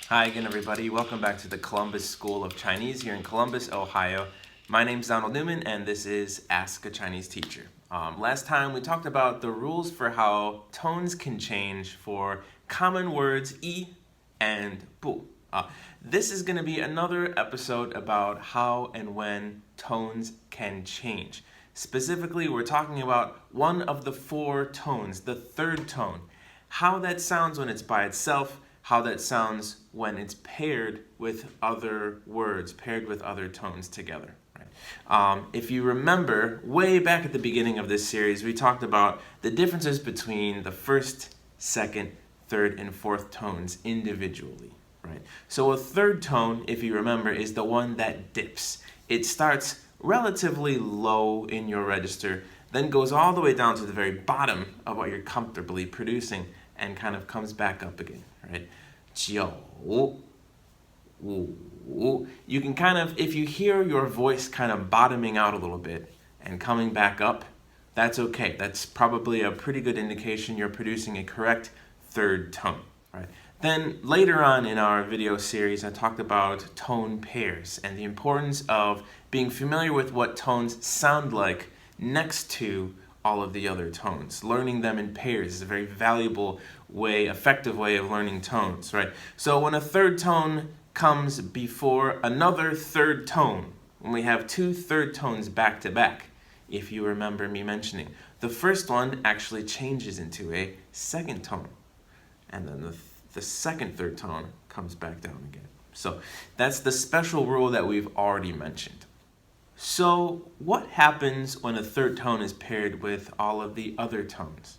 Hi again, everybody. Welcome back to the Columbus School of Chinese here in Columbus, Ohio. My name's Donald Newman, and this is Ask a Chinese Teacher. Last time we talked about the rules for how tones can change for common words yi and bu. This is going to be another episode about how and when tones can change. Specifically, we're talking about one of the four tones, the third tone, how that sounds when it's by itself, how that sounds when it's paired with other words, paired with other tones together. Right? If you remember, way back at the beginning of this series, we talked about the differences between the first, second, third, and fourth tones individually. Right? So a third tone, if you remember, is the one that dips. It starts relatively low in your register, then goes all the way down to the very bottom of what you're comfortably producing and kind of comes back up again, right? 9, 5. You can kind of, if you hear your voice kind of bottoming out a little bit and coming back up, that's okay. That's probably a pretty good indication you're producing a correct third tone, right? Then later on in our video series, I talked about tone pairs and the importance of being familiar with what tones sound like next to all of the other tones. Learning them in pairs is a very valuable way, effective way of learning tones, right? So when a third tone comes before another third tone, when we have two third tones back to back, if you remember me mentioning, the first one actually changes into a second tone, and then the second third tone comes back down again. So that's the special rule that we've already mentioned. So what happens when a third tone is paired with all of the other tones?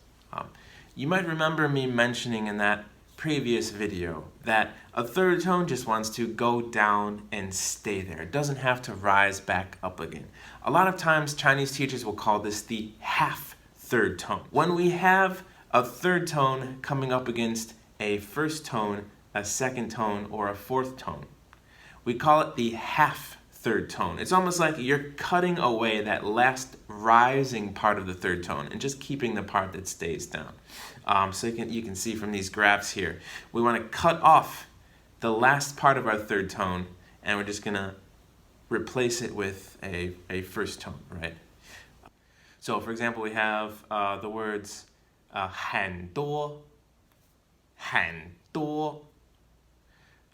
You might remember me mentioning in that previous video that a third tone just wants to go down and stay there. It doesn't have to rise back up again. A lot of times Chinese teachers will call this the half third tone. When we have a third tone coming up against a first tone, a second tone, or a fourth tone, we call it the half third tone. It's almost like you're cutting away that last rising part of the third tone and just keeping the part that stays down. So you can see from these graphs here, we want to cut off the last part of our third tone, and we're just going to replace it with a first tone, right? So for example, we have the words 很多, 很多.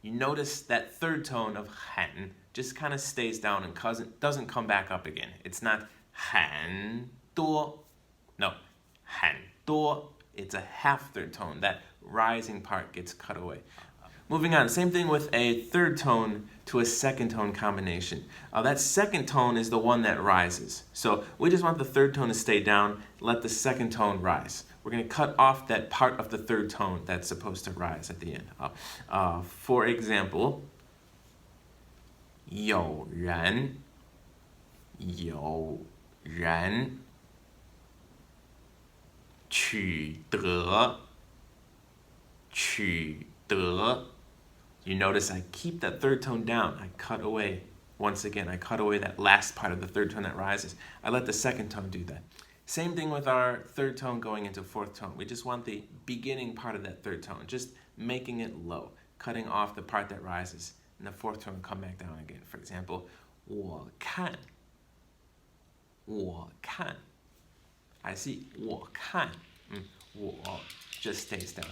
You notice that third tone of 很 just kind of stays down and doesn't come back up again. It's not 很多. No, 很多. It's a half third tone. That rising part gets cut away. Moving on, same thing with a third tone to a second tone combination. That second tone is the one that rises. So we just want the third tone to stay down, let the second tone rise. We're going to cut off that part of the third tone that's supposed to rise at the end. For example, 有人取得. You notice I keep that third tone down. I cut away, once again, I cut away that last part of the third tone that rises. I let the second tone do that. Same thing with our third tone going into fourth tone. We just want the beginning part of that third tone, just making it low, cutting off the part that rises, and the fourth tone will come back down again. For example, 我看. I see 我看. 我 just stays down.